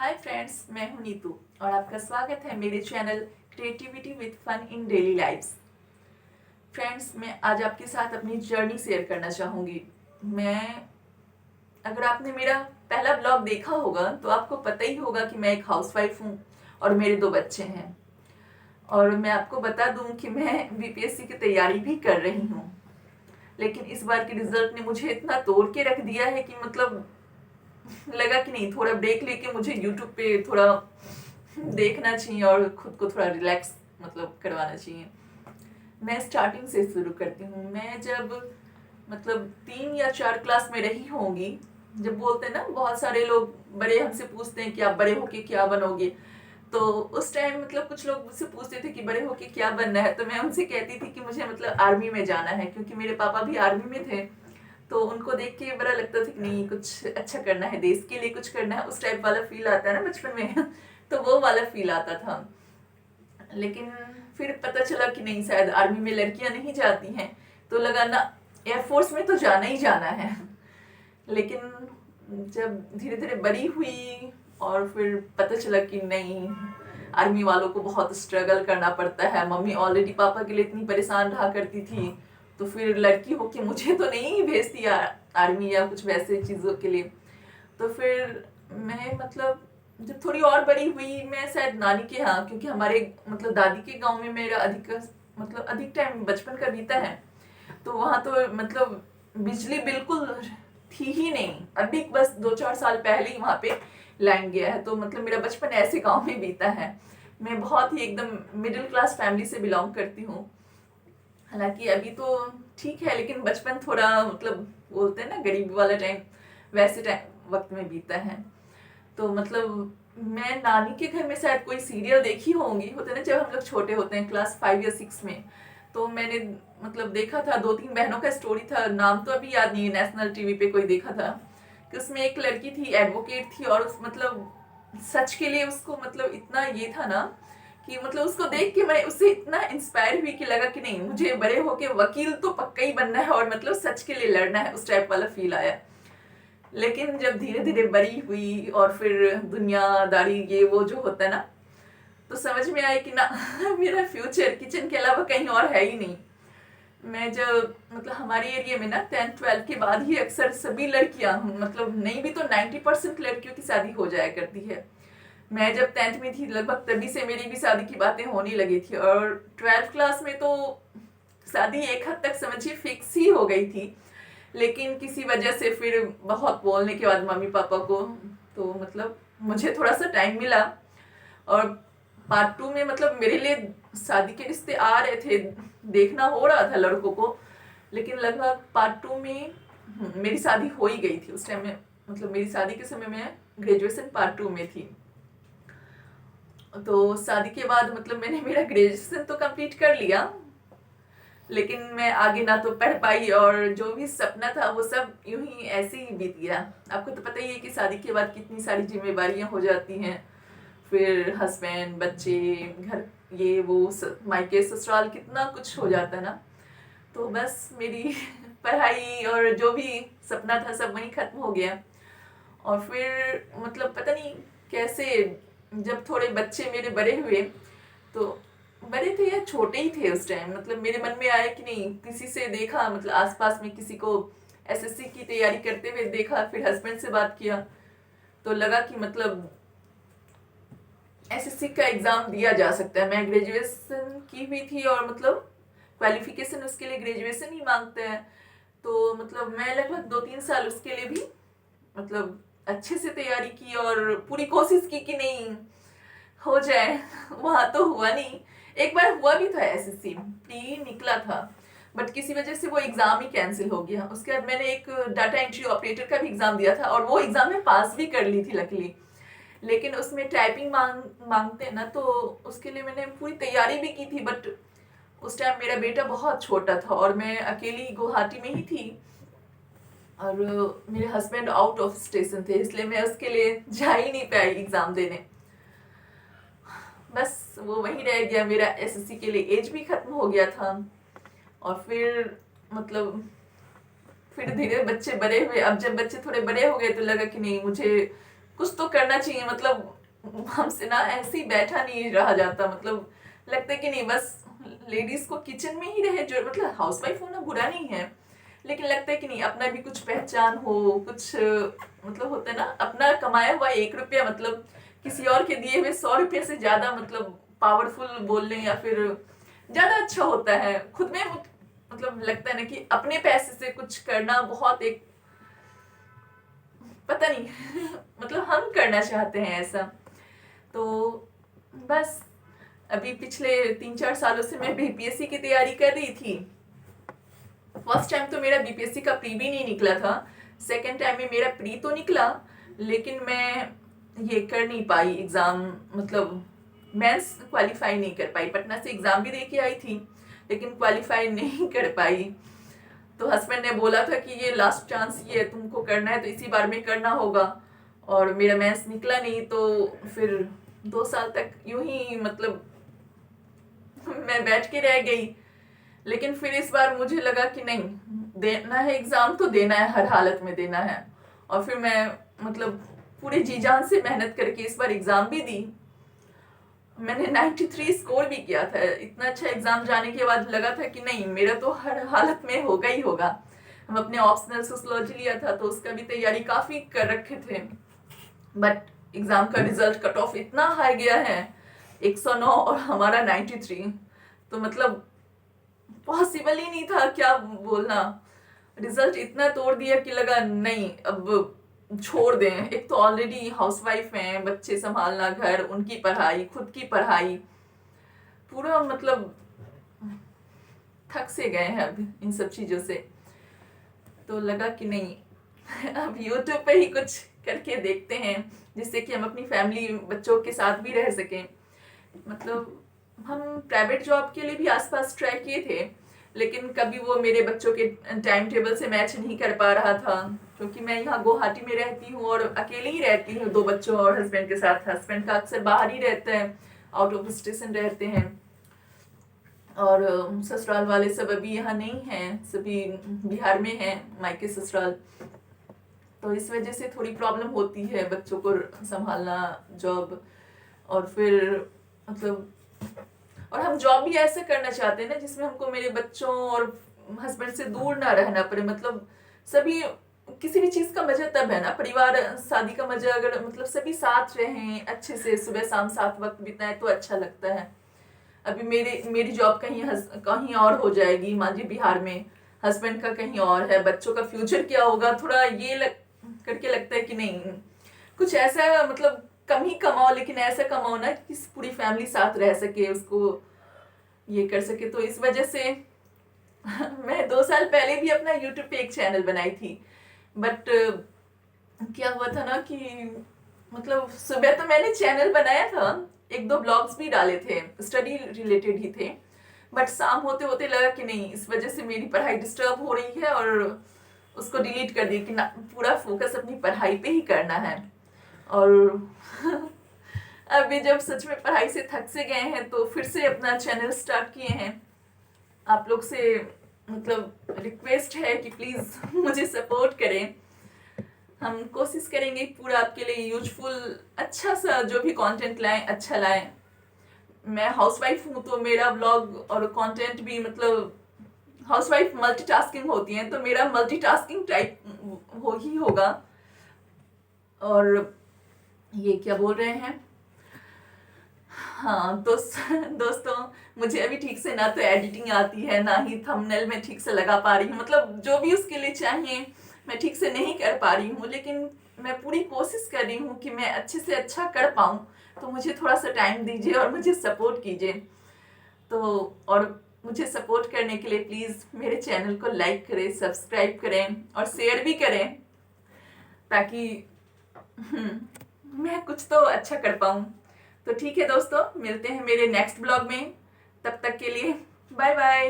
Hi friends, मैं हूं नीतू और आपका स्वागत है मेरे channel creativity with fun in daily lifes. Friends, मैं आज आपके साथ अपनी जर्नी शेयर करना चाहूँगी। अगर आपने मेरा पहला ब्लॉग देखा होगा तो आपको पता ही होगा कि मैं एक हाउसवाइफ हूँ और मेरे 2 बच्चे हैं। और मैं आपको बता दूँ कि मैं बीपीएससी की तैयारी भी कर रही हूँ, लेकिन इस बार के रिजल्ट ने मुझे इतना तोड़ के रख दिया है कि मतलब लगा कि नहीं, थोड़ा ब्रेक लेके मुझे यूट्यूब पे थोड़ा देखना चाहिए और खुद को थोड़ा रिलैक्स करवाना चाहिए। मैं स्टार्टिंग से शुरू करती हूँ। मैं जब 3 या 4 क्लास में रही होंगी, जब बोलते हैं ना, बहुत सारे लोग बड़े हमसे पूछते हैं कि आप बड़े होके क्या बनोगे, तो उस टाइम कुछ लोग मुझसे पूछते थे कि बड़े होके क्या बनना है, तो मैं उनसे कहती थी कि मुझे आर्मी में जाना है, क्योंकि मेरे पापा भी आर्मी में थे। तो उनको देख के बड़ा लगता था कि नहीं, कुछ अच्छा करना है, देश के लिए कुछ करना है, उस टाइप वाला फील आता है ना बचपन में तो वो वाला फील आता था। लेकिन फिर पता चला कि नहीं, शायद आर्मी में लड़कियां नहीं जाती हैं, तो लगा ना एयरफोर्स में तो जाना ही जाना है। लेकिन जब धीरे धीरे बड़ी हुई और फिर पता चला कि नहीं, आर्मी वालों को बहुत स्ट्रगल करना पड़ता है। मम्मी ऑलरेडी पापा के लिए इतनी परेशान रहा करती थी, तो फिर लड़की होके मुझे तो नहीं भेजती आर्मी या कुछ वैसे चीज़ों के लिए। तो फिर मैं जब थोड़ी और बड़ी हुई, मैं शायद नानी के यहाँ, क्योंकि हमारे दादी के गांव में मेरा अधिक टाइम बचपन का बीता है, तो वहाँ तो बिजली बिल्कुल थी ही नहीं। अभी बस 2-4 साल पहले ही वहाँ पे लाइन गया है, तो मेरा बचपन ऐसे गांव में बीता है। मैं बहुत ही एकदम मिडिल क्लास फैमिली से बिलोंग करती हूँ। हालांकि अभी तो ठीक है, लेकिन बचपन थोड़ा बोलते हैं ना, गरीबी वाला टाइम, वैसे टाइम वक्त में बीता है। तो मैं नानी के घर में शायद कोई सीरियल देखी होंगी, होते ना जब हम लोग छोटे होते हैं, क्लास 5 या 6 में। तो मैंने देखा था, 2-3 बहनों का स्टोरी था, नाम तो अभी याद नहीं है, नेशनल टीवी पे कोई देखा था कि उसमें एक लड़की थी, एडवोकेट थी, और उस सच के लिए उसको इतना ये था ना कि उसको देख के मैं उससे इतना इंस्पायर हुई कि लगा कि नहीं, मुझे बड़े होके वकील तो पक्का ही बनना है और सच के लिए लड़ना है, उस टाइप वाला फील आया। लेकिन जब धीरे धीरे बड़ी हुई और फिर दुनियादारी ये वो जो होता है ना, तो समझ में आया कि ना मेरा फ्यूचर किचन के अलावा कहीं और है ही नहीं। मैं जब हमारे एरिया में ना 10th-12th के बाद ही अक्सर सभी लड़कियां, नहीं भी तो 90% लड़कियों की शादी हो जाया करती है। मैं जब 10th में थी लगभग, तभी से मेरी भी शादी की बातें होने लगी थी, और 12th क्लास में तो शादी एक हद तक समझिए फिक्स ही हो गई थी। लेकिन किसी वजह से फिर बहुत बोलने के बाद मम्मी पापा को, तो मुझे थोड़ा सा टाइम मिला, और पार्ट 2 में मेरे लिए शादी के रिश्ते आ रहे थे, देखना हो रहा था लड़कों को। लेकिन लगभग पार्ट 2 में मेरी शादी हो ही गई थी। उस टाइम में मेरी शादी के समय में ग्रेजुएशन पार्ट 2 में थी। तो शादी के बाद मैंने मेरा ग्रेजुएशन तो कंप्लीट कर लिया, लेकिन मैं आगे ना तो पढ़ पाई, और जो भी सपना था वो सब यूं ही ऐसे ही बीत गया। आपको तो पता ही है कि शादी के बाद कितनी सारी जिम्मेवारियां हो जाती हैं, फिर हस्बैंड, बच्चे, घर, ये वो मायके ससुराल, कितना कुछ हो जाता है ना। तो बस मेरी पढ़ाई और जो भी सपना था सब वहीं खत्म हो गया। और फिर पता नहीं कैसे, जब थोड़े बच्चे मेरे बड़े हुए, तो बड़े थे या छोटे ही थे उस टाइम, मेरे मन में आया कि नहीं, किसी से देखा, आसपास में किसी को एसएससी की तैयारी करते हुए देखा, फिर हस्बैंड से बात किया, तो लगा कि एसएससी का एग्जाम दिया जा सकता है। मैं ग्रेजुएशन की हुई थी, और क्वालिफिकेशन उसके लिए ग्रेजुएशन ही मांगते हैं। तो मैं लगभग 2-3 साल उसके लिए भी अच्छे से तैयारी की, और पूरी कोशिश की कि नहीं हो जाए। वहां तो हुआ नहीं। एक बार हुआ भी था, एसएससी प्री निकला था, बट किसी वजह से वो एग्जाम ही कैंसिल हो गया। उसके बाद मैंने एक डाटा एंट्री ऑपरेटर का भी एग्जाम दिया था, और वो एग्जाम में पास भी कर ली थी लकीली। लेकिन उसमें टाइपिंग मांगते हैं ना, तो उसके लिए मैंने पूरी तैयारी भी की थी, बट उस टाइम मेरा बेटा बहुत छोटा था और मैं अकेली गुवाहाटी में ही थी, और मेरे हस्बैंड आउट ऑफ स्टेशन थे, इसलिए मैं उसके लिए जा ही नहीं पाई एग्जाम देने। बस वो वहीं रह गया, मेरा एसएससी के लिए एज भी खत्म हो गया था। और फिर फिर धीरे बच्चे बड़े हुए। अब जब बच्चे थोड़े बड़े हो गए तो लगा कि नहीं, मुझे कुछ तो करना चाहिए, मतलब हमसे ना ऐसे ही बैठा नहीं रहा जाता। मतलब लगता है कि नहीं, बस लेडीज को किचन में ही रहे, जो मतलब हाउसवाइफ होना बुरा नहीं है, लेकिन लगता है कि नहीं अपना भी कुछ पहचान हो, कुछ मतलब होता है ना, अपना कमाया हुआ 1 रुपया मतलब किसी और के दिए हुए 100 रुपये से ज्यादा मतलब पावरफुल बोल लें, या फिर ज्यादा अच्छा होता है खुद में। मतलब लगता है ना कि अपने पैसे से कुछ करना बहुत एक, पता नहीं मतलब हम करना चाहते हैं ऐसा। तो बस अभी पिछले 3-4 सालों से मैं बीपीएससी की तैयारी कर रही थी। फर्स्ट टाइम तो मेरा बीपीएससी का प्री भी नहीं निकला था, सेकेंड टाइम में मेरा प्री तो निकला, लेकिन मैं ये कर नहीं पाई एग्ज़ाम, मतलब मेंस क्वालिफाई नहीं कर पाई। पटना से एग्ज़ाम भी दे के आई थी, लेकिन क्वालिफाई नहीं कर पाई। तो हस्बैंड ने बोला था कि ये लास्ट चांस, ये तुमको करना है तो इसी बार में करना होगा, और मेरा मेंस निकला नहीं, तो फिर 2 साल तक यूं ही मतलब मैं बैठ के रह गई। लेकिन फिर इस बार मुझे लगा कि नहीं, देना है एग्जाम तो देना है, हर हालत में देना है। और फिर मैं मतलब पूरे जी जान से मेहनत करके इस बार एग्जाम भी दी। मैंने 93 स्कोर भी किया था। इतना अच्छा एग्जाम जाने के बाद लगा था कि नहीं, मेरा तो हर हालत में होगा ही होगा। हम अपने ऑप्शनल सोशियोलॉजी लिया था तो उसका भी तैयारी काफी कर रखे थे, बट एग्जाम का रिजल्ट कट ऑफ इतना हाई गया है, 109 और हमारा 93। तो मतलब पॉसिबल ही नहीं था, क्या बोलना। रिजल्ट इतना तोड़ दिया कि लगा नहीं, अब छोड़ दें। एक तो ऑलरेडी हाउसवाइफ हैं, बच्चे संभालना, घर, उनकी पढ़ाई, खुद की पढ़ाई, पूरा मतलब थक से गए हैं अब इन सब चीज़ों से। तो लगा कि नहीं अब यूट्यूब पे ही कुछ करके देखते हैं, जिससे कि हम अपनी फैमिली, बच्चों के साथ भी रह सकें। मतलब हम प्राइवेट जॉब के लिए भी आसपास ट्राई किए थे, लेकिन कभी वो मेरे बच्चों के टाइम टेबल से मैच नहीं कर पा रहा था, क्योंकि मैं यहाँ गुवाहाटी में रहती हूँ और अकेली ही रहती हूँ 2 बच्चों और हस्बैंड के साथ। हस्बैंड का अक्सर बाहर ही रहता है, आउट ऑफ स्टेशन रहते हैं, और ससुराल वाले सब अभी यहाँ नहीं हैं, सभी बिहार में हैं, मायके ससुराल। तो इस वजह से थोड़ी प्रॉब्लम होती है बच्चों को संभालना, जॉब, और फिर मतलब, और हम जॉब भी ऐसे करना चाहते हैं ना जिसमें हमको मेरे बच्चों और हस्बैंड से दूर ना रहना पड़े। मतलब सभी, किसी भी चीज का मजा तब है ना, परिवार शादी का मजा, अगर मतलब सभी साथ रहें, अच्छे से सुबह शाम साथ वक्त बिताएं तो अच्छा लगता है। अभी मेरी जॉब कहीं और हो जाएगी, मान ली बिहार में, हस्बैंड का कहीं और है, बच्चों का फ्यूचर क्या होगा, थोड़ा ये करके लगता है कि नहीं, कुछ ऐसा मतलब कम ही कमाओ, लेकिन ऐसा कमाओ ना कि पूरी फैमिली साथ रह सके, उसको ये कर सके। तो इस वजह से मैं 2 साल पहले भी अपना यूट्यूब पे एक चैनल बनाई थी, बट क्या हुआ था ना कि मतलब सुबह तो मैंने चैनल बनाया था, 1-2 ब्लॉग्स भी डाले थे, स्टडी रिलेटेड ही थे, बट शाम होते होते लगा कि नहीं, इस वजह से मेरी पढ़ाई डिस्टर्ब हो रही है, और उसको डिलीट कर दी कि ना, पूरा फोकस अपनी पढ़ाई पे ही करना है। और अभी जब सच में पढ़ाई से थक से गए हैं तो फिर से अपना चैनल स्टार्ट किए हैं। आप लोग से मतलब रिक्वेस्ट है कि प्लीज़ मुझे सपोर्ट करें। हम कोशिश करेंगे पूरा आपके लिए यूजफुल, अच्छा सा जो भी कंटेंट लाएं, अच्छा लाएं। मैं हाउसवाइफ हूँ तो मेरा व्लॉग और कंटेंट भी मतलब, हाउसवाइफ मल्टीटास्किंग होती हैं तो मेरा मल्टीटास्किंग टाइप हो ही होगा। और ये क्या बोल रहे हैं, हाँ दोस्तों, मुझे अभी ठीक से ना तो एडिटिंग आती है, ना ही थंबनेल में ठीक से लगा पा रही हूँ। मतलब जो भी उसके लिए चाहिए मैं ठीक से नहीं कर पा रही हूँ, लेकिन मैं पूरी कोशिश कर रही हूँ कि मैं अच्छे से अच्छा कर पाऊँ। तो मुझे थोड़ा सा टाइम दीजिए और मुझे सपोर्ट कीजिए। तो और मुझे सपोर्ट करने के लिए प्लीज़ मेरे चैनल को लाइक करें, सब्सक्राइब करें और शेयर भी करें, ताकि मैं कुछ तो अच्छा कर पाऊँ। तो ठीक है दोस्तों, मिलते हैं मेरे नेक्स्ट ब्लॉग में, तब तक के लिए बाय बाय।